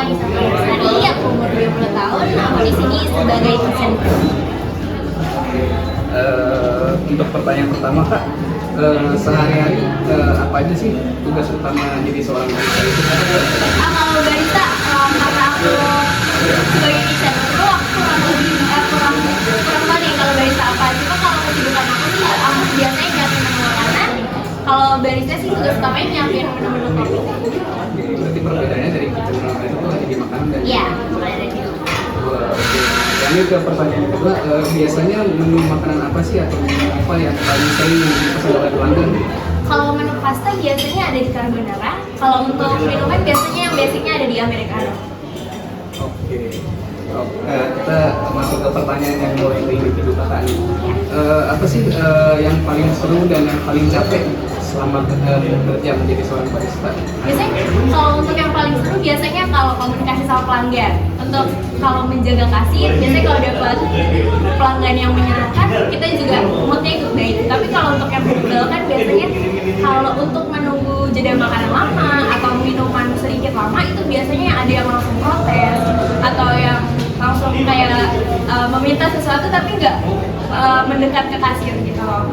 Anissa Purwosari, aku umur 20 tahun, aku di sini sebagai kitchen crew. Untuk pertanyaan pertama Kak, sehari-hari apa aja sih tugas utama jadi seorang barista itu? Kalau barista, karena aku sebagai kitchen crew, aku kurang tahu nih kalau barista apa. Cuma kalau kesibukan aku sih, aku biasanya nyiapin menu makanan. Kalau barista sih tugas utamanya nyiapin menu-menu kopi. Berarti perbedaannya dari kitchen itu jadi makanan dan Iya, mulai dari itu. Oke. Ini ke pertanyaan kedua, biasanya menu makanan apa sih atau menu apa yang paling sering dipesan oleh pelanggan? Kalau menu pasta biasanya ada di carbonara. Kalau untuk minuman biasanya yang basicnya ada di americano. Oke. Kita masuk ke pertanyaan yang mulai individu kakak nih. Apa sih yang paling seru dan yang paling capek selama bekerja menjadi seorang barista? Biasanya kalau untuk yang paling seru biasanya kalau komunikasi sama pelanggan. Untuk kalau menjaga kasir, biasanya kalau dapat pelanggan yang menyenangkan, kita juga moodnya ikut baik. Tapi kalau untuk yang menyebalkan biasanya kalau untuk menunggu jeda makanan lama atau minuman sedikit lama itu biasanya ada yang langsung protes atau yang langsung kayak meminta sesuatu tapi nggak mendekat ke kasir gitu loh.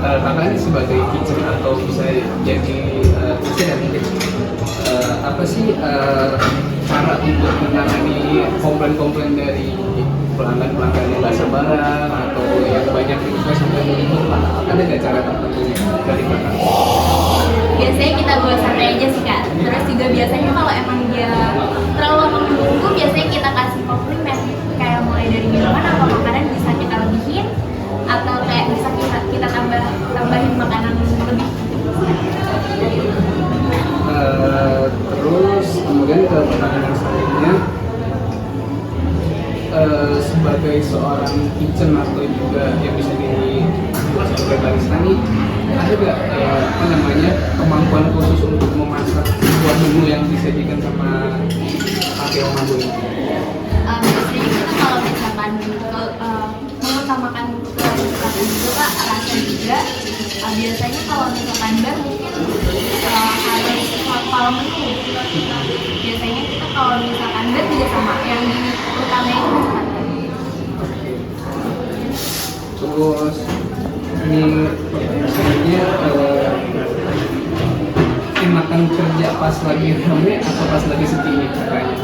Kakak ini sebagai kitchen atau bisa jadi kitchen ya mungkin apa sih cara untuk menangani komplain-komplain dari pelanggan-pelanggan yang nggak sabaran atau yang banyak request sampai menunggu? Ada nggak cara tertentunya dari kakak? Biasanya kita buat santai aja sih Kak. Terus juga biasanya kalau emang dia terlalu lama menunggu, biasanya kita kasih komplimen kayak mulai dari minuman atau makanan bisa kita lebihin atau kayak bisa kita tambahin makanan lebih. Terus kemudian ke pertanyaan selanjutnya, sebagai seorang kitchen atau juga yang bisa dibuat sebagai barista nih, ada nggak apa namanya kemampuan khusus untuk memasak sebuah menu yang disajikan sama Ate Omabo ini? Biasanya kita kalau misalkan mengutamakan kesukaan itu Kak, rasa juga. Biasanya kalau misalkan bar mungkin harus kalau menu. Biasanya kita kalau misalkan bar juga sama yang diutamain masakan. Terus ini sebenarnya makan kerja pas lagi rame atau pas lagi sepi nih kakaknya?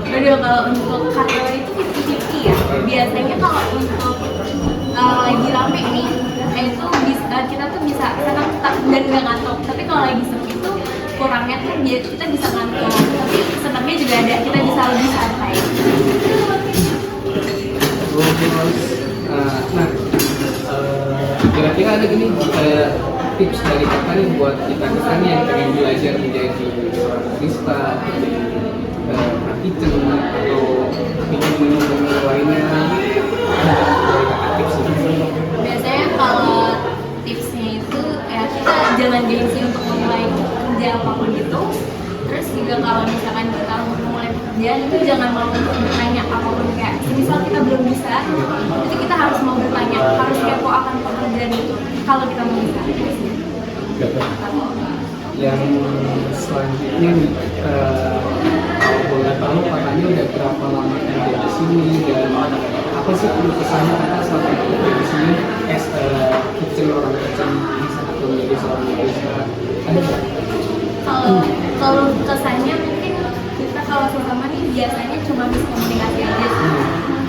Aduh, kalau untuk kategori itu 50-50 ya. Biasanya kalau untuk lagi rame nih, itu kita tuh bisa senang dan nggak ngantuk. Tapi kalau lagi sepi tuh kurangnya tuh kita bisa ngantuk. Tapi senangnya juga ada, kita bisa lebih santai. Kira-kira ada gini tips dari kakak nih buat kita nih yang pengen belajar menjadi seorang barista di kitchen atau bikin menu-menu lainnya, dari kakak tips ini? Biasanya kalau tipsnya itu ya kita jangan gengsi untuk memulai kerja apapun itu. Terus juga kalau misalkan kita mau memulai pekerjaan itu jangan mau untuk bertanya apapun, kayak misal kita belum bisa, itu kita harus mau bertanya, harus kepo akan pekerjaan itu kalau kita mau bisa. Yang selanjutnya nih, kalau boleh tahu kakaknya udah berapa lama kerja di sini dan apa sih kesannya kakak selama kerja di sini kitchen orang kitchen bisa atau menjadi seorang barista, ada nggak? Kalau kesannya mungkin kita kalau sesama nih biasanya cuma miskomunikasi aja sih.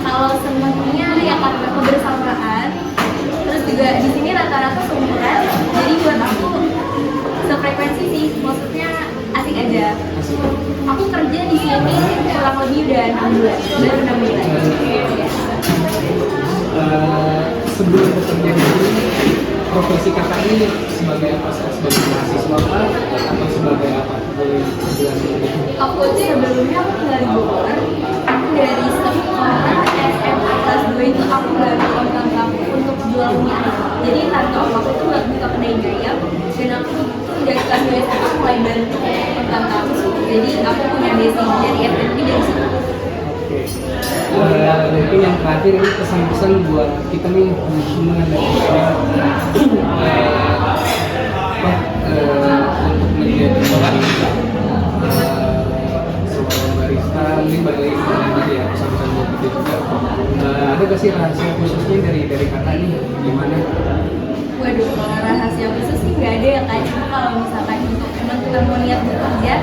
Kalau senangnya ya karena kebersamaan. Terus juga di sini rata-rata seumuran, jadi buat aku sefrekuensi sih, maksudnya asik aja. Aku kerja di sini kurang lebih udah 6 bulan, baru 6 bulan. Sebelum bekerja di sini, profesi kakak ini sebagai apa? Sebagai mahasiswa atau sebagai apa? Boleh dijelasin? Aku sebelumnya aku tinggal di Bogor. Dari sekolah SMA kelas 2 itu aku bantu om tante aku untuk jual mie ayam. Jadi tante om aku tuh buat buka kedai mie ayam dan aku dari kelas 2 SMA mulai bantu om tante aku. Jadi aku punya basic dari F&B dari situ. Mungkin yang terakhir ini pesan-pesan buat kita nih hubungan dari untuk menjadi balik lagi ke tadi ya pesan-pesan buat kita juga. Ada gak sih rahasia khususnya dari kakak nih gimana? Waduh, kalau rahasia khusus sih nggak ada ya Kak. Cuma kalau misalkan untuk emang kita mau niat bekerja,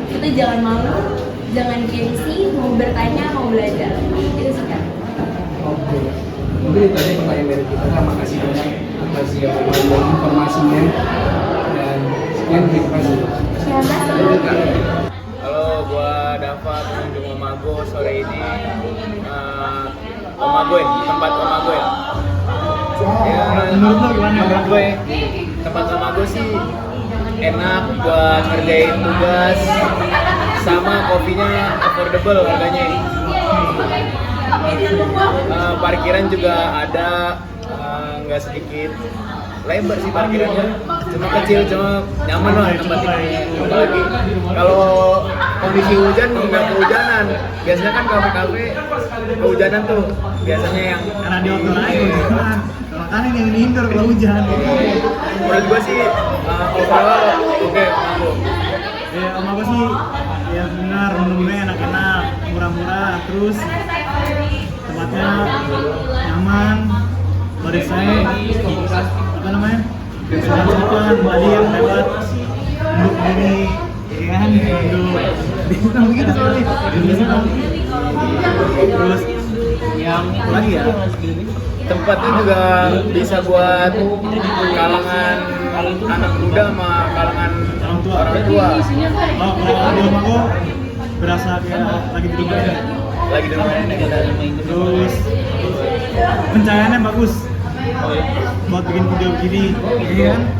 kita jangan malu, jangan gengsi, mau bertanya, mau belajar. Itu sih Kak. Oke. Mungkin itu aja pertanyaan dari kita. Makasih banyak atas informasinya dan sekian terima kasih. Halo, gua Dava, pengunjung Omago sore ini. Omago ya, tempat Omago ya. Ya, Menurut lo gimana? menurut gue tempat Omago sih enak buat ngerjain tugas, sama kopinya affordable harganya. Parkiran juga ada, nggak sedikit lebar sih parkirannya, cuma kecil, cuma nyaman lah tempatnya. Apalagi kalau kondisi hujan nggak kehujanan, biasanya kan kafe-kafe kehujanan tuh biasanya yang Karena di outdoor aja hujan. Makanya yang di indoor kalau hujan. menurut gue sih overall oke. Ya sama gue sih ya benar, menu-menunya enak-enak, murah-murah, terus tempatnya nyaman, barisannya apa namanya, sopan, bali yang lewat duduk gini, ya kan, duduk bintang begitu soalnya, terus yang apa lagi ya, Tempatnya juga bisa buat kalangan anak muda sama kalangan orang tua. Oh, kalau di rumah gue berasa kayak lagi di rumah ya. Lagi di rumah. Terus pencahayaannya bagus buat bikin video begini, iya kan?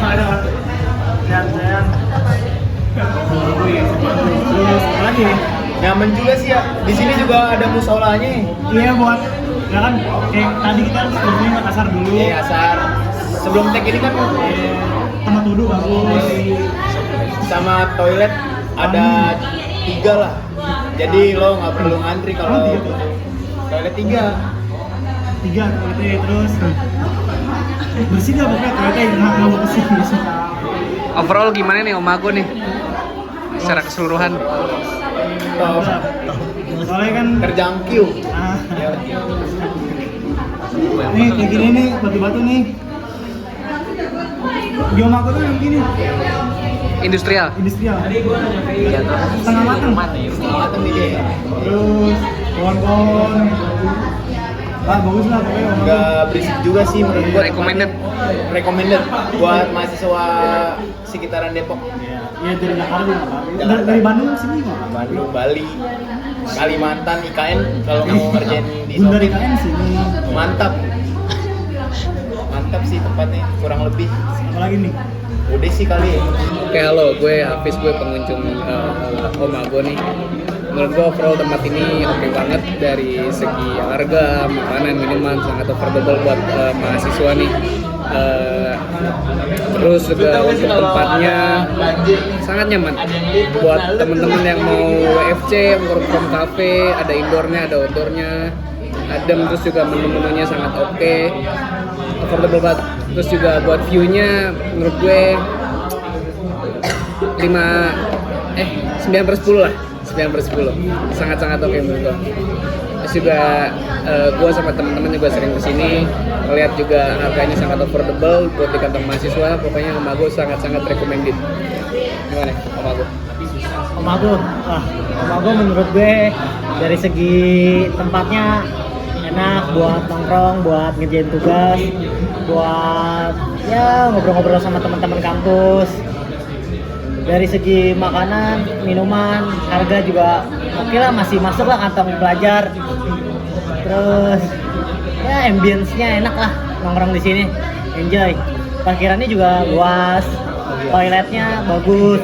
Ada sehat-sehat. Terus apa lagi? Nyaman juga sih ya. Di sini juga ada musolanya. Iya buat, ya kan? Kayak tadi kita sebelumnya ke asar dulu. Iya, asar. Sebelum tag ini kan Tempat duduk bagus. sama toilet ada 3 lah. Jadi lo nggak perlu ngantri kalau toilet 3. 3 toiletnya, terus bersih gak pokoknya toiletnya, nggak bersih. Overall gimana nih Omago nih? Secara keseluruhan. Top. Soalnya kan Terjangkau. Nih kayak gini nih, batu-batu nih. Biomago tuh yang gini, Industrial. industrial. Setengah matang. Matang nih. Terus pohon-pohon. Bagus lah pokoknya. Nggak berisik juga sih menurut gua. Recommended buat mahasiswa sekitaran Depok. Iya dari Jakarta juga nggak apa-apa. Dari Bandung sini nggak apa-apa. Bandung, Bali, Kalimantan, IKN kalau mau ngerjain di Bunda dari Shopee. KN sini. Mantap. Mantap sih tempatnya, kurang lebih. Apalagi nih? Udah sih kali ya. Oke, halo, gue Hafiz, gue pengunjung Omago nih. Menurut gue overall tempat ini oke banget dari segi harga, makanan, minuman, sangat affordable buat mahasiswa nih. Terus juga untuk tempatnya sangat nyaman buat temen-temen yang mau WFC, work from cafe, ada indoornya, ada outdoornya, adem, terus juga menu-menunya sangat oke, affordable banget. Terus juga buat view-nya menurut gue 9/10 lah, 9/10, sangat-sangat oke menurut gue. Terus juga gue sama teman-teman juga sering kesini, melihat juga harganya sangat affordable buat di kantong mahasiswa. Pokoknya Omago sangat-sangat recommended. Gimana Omago? Omago menurut gue dari segi tempatnya enak buat nongkrong, buat ngerjain tugas, buat ya ngobrol-ngobrol sama teman-teman kampus. Dari segi makanan, minuman, harga juga oke lah, masih masuk lah kantong pelajar. Terus ya ambience-nya enak lah nongkrong di sini, enjoy. Parkirannya juga luas, toiletnya bagus.